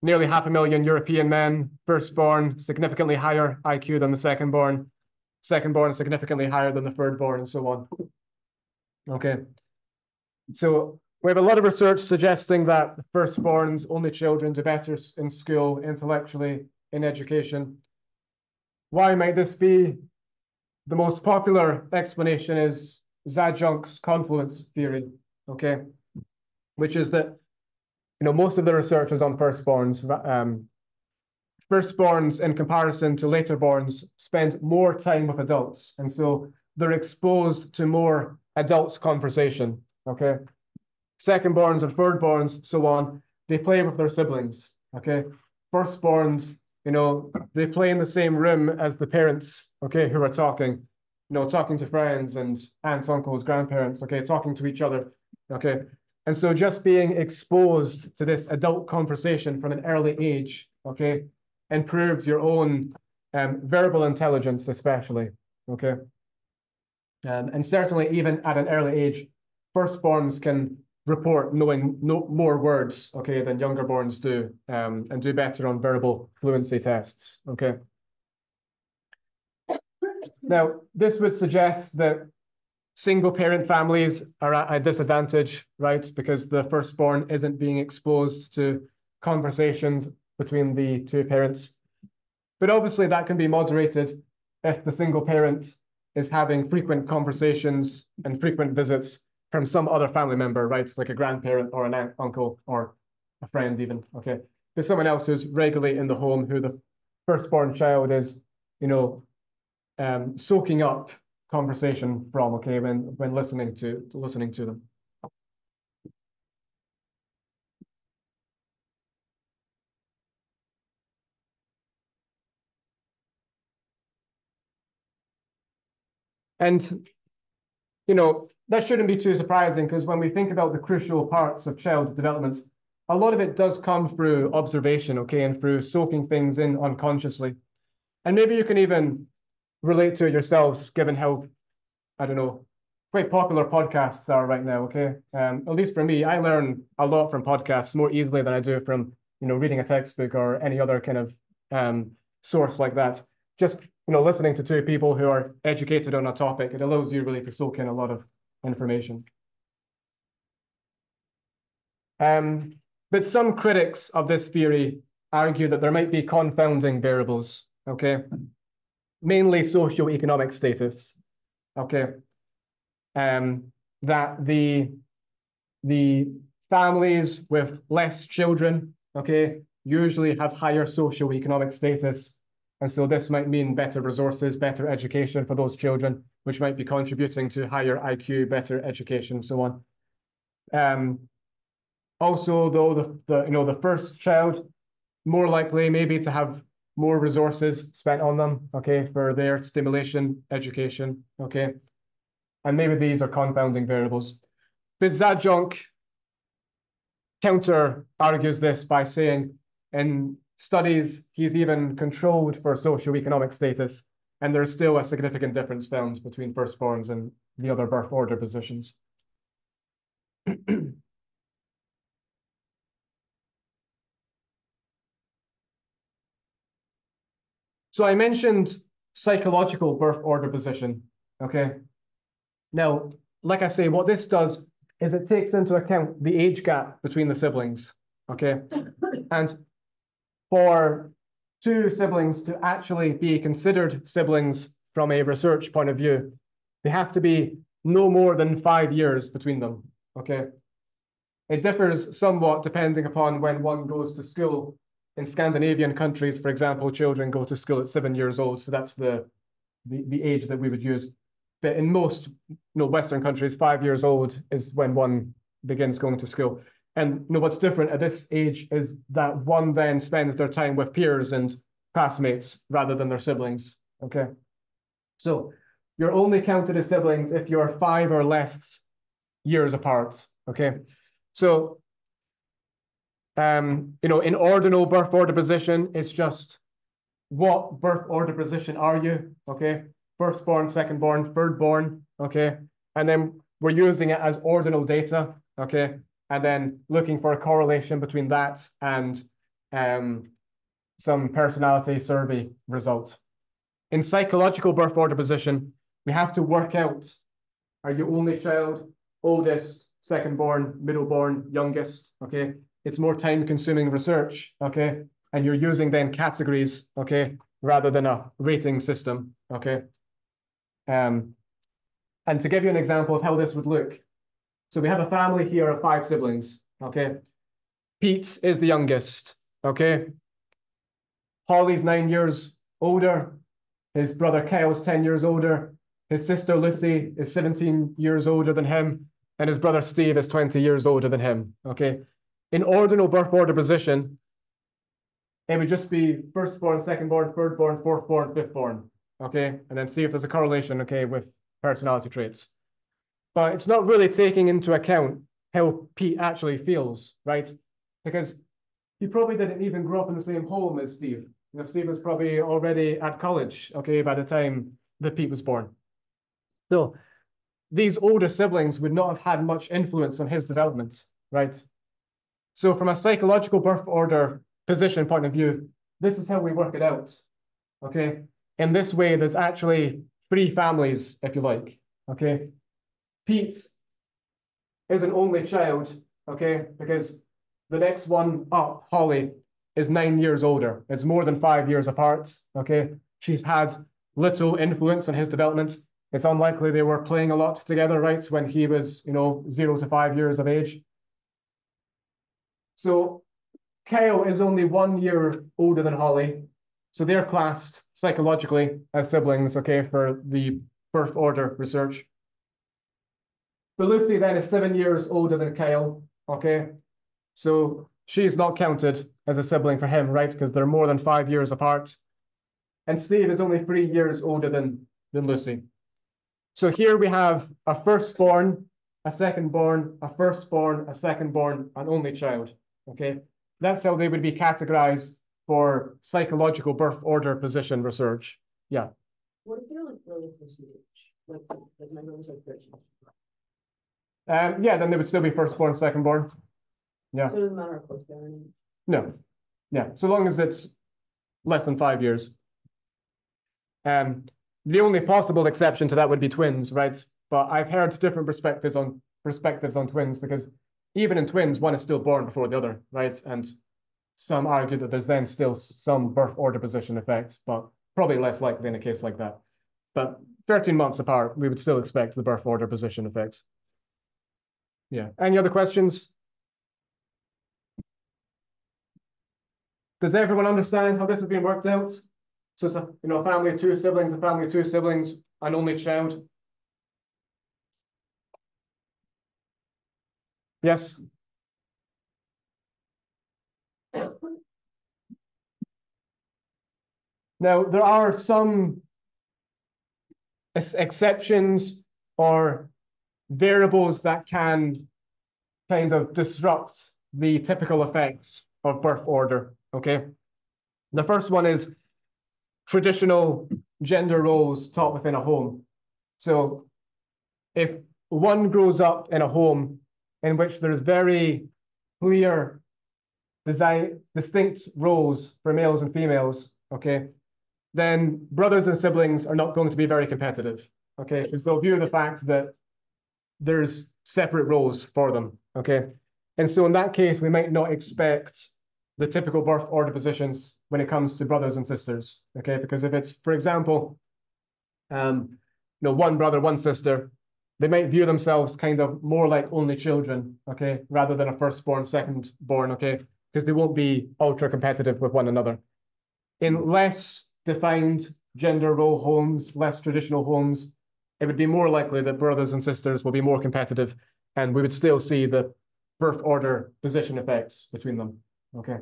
Nearly 500,000 European men, firstborn, significantly higher IQ than the secondborn significantly higher than the thirdborn, and so on. Okay, so we have a lot of research suggesting that firstborns, only children, do better in school, intellectually, in education. Why might this be? The most popular explanation is Zajunk's confluence theory, okay, which is that, most of the research is on firstborns. Firstborns, in comparison to laterborns, spend more time with adults. And so they're exposed to more adult conversation, okay? Secondborns and thirdborns, so on, they play with their siblings, okay? Firstborns, they play in the same room as the parents, okay, who are talking, talking to friends and aunts, uncles, grandparents, okay, talking to each other, okay? And so just being exposed to this adult conversation from an early age, okay, improves your own verbal intelligence, especially, okay? And certainly even at an early age, firstborns can report knowing more words, okay, than younger-borns do, and do better on verbal fluency tests, okay? Now, this would suggest that single-parent families are at a disadvantage, right? Because the firstborn isn't being exposed to conversations between the two parents. But obviously that can be moderated if the single parent is having frequent conversations and frequent visits from some other family member, right? Like a grandparent or an aunt, uncle, or a friend even, okay? There's someone else who's regularly in the home who the firstborn child is, soaking up conversation from, okay, when listening to them. And that shouldn't be too surprising, because when we think about the crucial parts of child development, a lot of it does come through observation, okay, and through soaking things in unconsciously. And maybe you can even relate to it yourselves, given how, I don't know, quite popular podcasts are right now, okay? At least for me, I learn a lot from podcasts more easily than I do from, reading a textbook or any other kind of source like that. Just, listening to two people who are educated on a topic, it allows you really to soak in a lot of information. But some critics of this theory argue that there might be confounding variables, okay? Mainly socioeconomic status, okay? That the families with less children, okay, usually have higher socioeconomic status. And so this might mean better resources, better education for those children, which might be contributing to higher IQ, better education, and so on. Also, though, the first child, more likely maybe to have more resources spent on them, okay, for their stimulation, education, okay? And maybe these are confounding variables. But Zajonc counter argues this by saying in studies, he's even controlled for socioeconomic status, and there's still a significant difference found between firstborns and the other birth order positions. So I mentioned psychological birth order position, okay? Now, like I say, what this does is it takes into account the age gap between the siblings, okay? And for two siblings to actually be considered siblings from a research point of view, they have to be no more than 5 years between them, okay? It differs somewhat depending upon when one goes to school. In Scandinavian countries, for example, children go to school at 7 years old, so that's the age that we would use. But in most Western countries, 5 years old is when one begins going to school. And what's different at this age is that one then spends their time with peers and classmates rather than their siblings, okay? So you're only counted as siblings if you're 5 or less years apart, okay? So, in ordinal birth order position, it's just what birth order position are you, okay? Firstborn, secondborn, thirdborn, okay? And then we're using it as ordinal data, okay? And then looking for a correlation between that and some personality survey result. In psychological birth order position, we have to work out, are you only child, oldest, secondborn, middleborn, youngest, okay? It's more time-consuming research, okay? And you're using then categories, okay, rather than a rating system, okay? And to give you an example of how this would look, so we have a family here of 5 siblings, okay? Pete is the youngest, okay? Holly's 9 years older. His brother Kyle's 10 years older. His sister Lucy is 17 years older than him, and his brother Steve is 20 years older than him, okay? In ordinal birth order position, it would just be firstborn, secondborn, thirdborn, fourthborn, fifthborn, okay? And then see if there's a correlation, okay, with personality traits. But it's not really taking into account how Pete actually feels, right? Because he probably didn't even grow up in the same home as Steve. You know, Steve was probably already at college, okay, by the time that Pete was born. So these older siblings would not have had much influence on his development, right? So from a psychological birth order position point of view, this is how we work it out, okay? In this way, there's actually three families, if you like, okay? Pete is an only child, okay? Because the next one up, Holly, is 9 years older. It's more than 5 years apart, okay? She's had little influence on his development. It's unlikely they were playing a lot together, right? When he was, 0 to 5 years of age. So Kyle is only 1 year older than Holly. So they're classed psychologically as siblings, okay, for the birth order research. But Lucy then is 7 years older than Kyle, okay? So she's not counted as a sibling for him, right? Because they're more than 5 years apart. And Steve is only 3 years older than Lucy. So here we have a firstborn, a secondborn, a firstborn, a secondborn, an only child, okay? That's how they would be categorized for psychological birth order position research. Yeah. What if they're like really close in age? Like my brother's like 13. Yeah, then they would still be firstborn, secondborn. Yeah. So it doesn't matter how close they are in age. No. Yeah, so long as it's less than 5 years. The only possible exception to that would be twins, right? But I've heard different perspectives on twins, because even in twins, one is still born before the other, right? And some argue that there's then still some birth order position effect, but probably less likely in a case like that. But 13 months apart, we would still expect the birth order position effects. Yeah. Any other questions? Does everyone understand how this is being worked out? So it's a family of two siblings, an only child. Yes. Now, there are some exceptions or variables that can kind of disrupt the typical effects of birth order, okay? The first one is traditional gender roles taught within a home. So if one grows up in a home in which there's very clear distinct roles for males and females, okay, then brothers and siblings are not going to be very competitive, okay, because they'll view the fact that there's separate roles for them, okay? And so in that case, we might not expect the typical birth order positions when it comes to brothers and sisters, okay? Because if it's, for example, one brother, one sister, they might view themselves kind of more like only children, okay, rather than a firstborn, secondborn, okay, because they won't be ultra competitive with one another. In less defined gender role homes, less traditional homes, it would be more likely that brothers and sisters will be more competitive, and we would still see the birth order position effects between them, okay?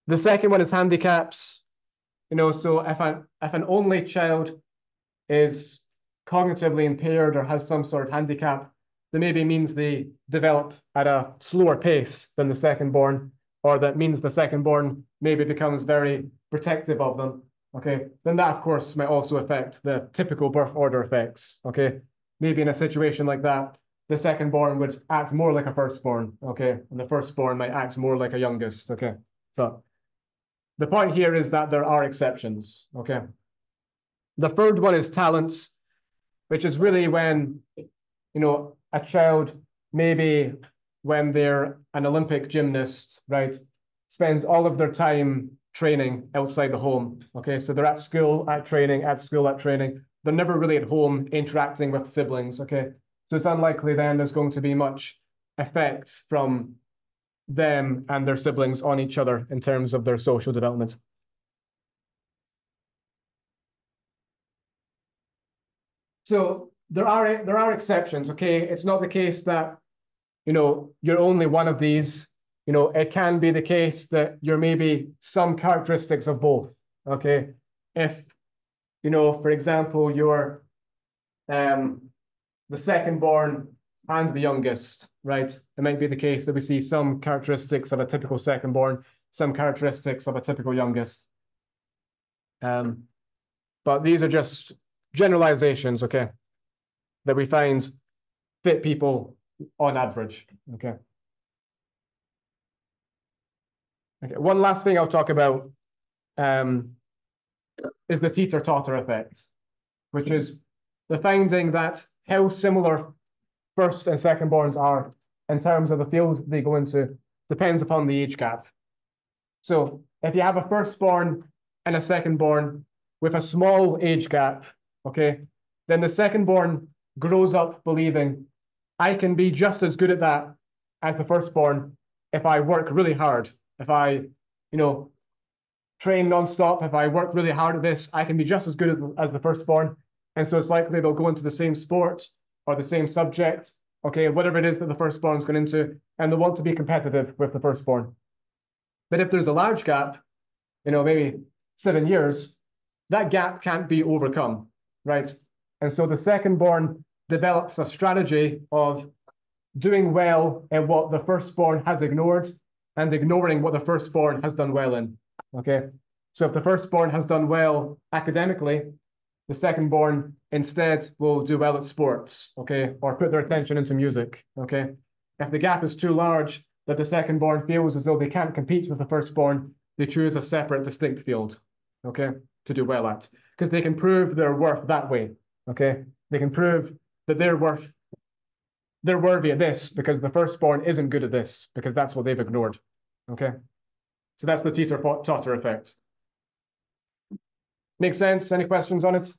The second one is handicaps. So if an only child is cognitively impaired or has some sort of handicap, that maybe means they develop at a slower pace than the secondborn, or that means the secondborn maybe becomes very protective of them, okay? Then that, of course, might also affect the typical birth order effects, okay? Maybe in a situation like that, the secondborn would act more like a firstborn, okay? And the firstborn might act more like a youngest, okay? So the point here is that there are exceptions, okay? The third one is talents, which is really when, a child, maybe when they're an Olympic gymnast, right, spends all of their time training outside the home, okay? So they're at school, at training, at school, at training. They're never really at home interacting with siblings, okay? So it's unlikely then there's going to be much effect from them and their siblings on each other in terms of their social development. So there are exceptions, okay? It's not the case that, you know, you're only one of these. You know, it can be the case that you're maybe some characteristics of both, okay? If, you know, for example, you're the second born and the youngest, right? It might be the case that we see some characteristics of a typical second born, some characteristics of a typical youngest. But these are just generalizations, okay, that we find fit people on average, okay? Okay, one last thing I'll talk about is the teeter-totter effect, which is the finding that how similar first and second borns are in terms of the field they go into depends upon the age gap. So if you have a firstborn and a secondborn with a small age gap, okay, then the secondborn grows up believing I can be just as good at that as the firstborn if I work really hard. If I, you know, train nonstop, if I work really hard at this, I can be just as good as the firstborn. And so it's likely they'll go into the same sport or the same subject, okay, whatever it is that the firstborn's going into, and they'll want to be competitive with the firstborn. But if there's a large gap, you know, maybe 7 years, that gap can't be overcome, right? And so the secondborn develops a strategy of doing well in what the firstborn has ignored and ignoring what the firstborn has done well in, okay? So if the firstborn has done well academically, the secondborn instead will do well at sports, okay? Or put their attention into music, okay? If the gap is too large that the secondborn feels as though they can't compete with the firstborn, they choose a separate, distinct field, okay, to do well at, because they can prove their worth that way, okay? They can prove that they're worthy at this because the firstborn isn't good at this because that's what they've ignored, okay? So that's the teeter-totter effect. Make sense? Any questions on it?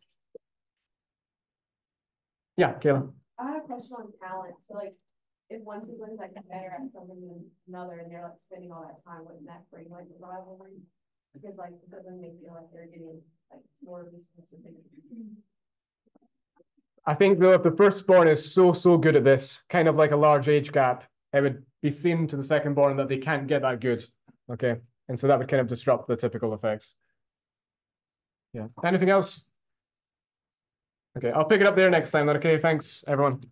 Yeah, Kayla. I had a question on talent. So like, if one sibling's like better at something than another, and they're like spending all that time, wouldn't that bring like a rivalry? Because like the sibling may feel like they're getting like more of these specific. I think though, if the firstborn is so good at this, kind of like a large age gap, it would be seen to the secondborn that they can't get that good, okay? And so that would kind of disrupt the typical effects. Yeah. Anything else? Okay, I'll pick it up there next time then, okay? Thanks, everyone.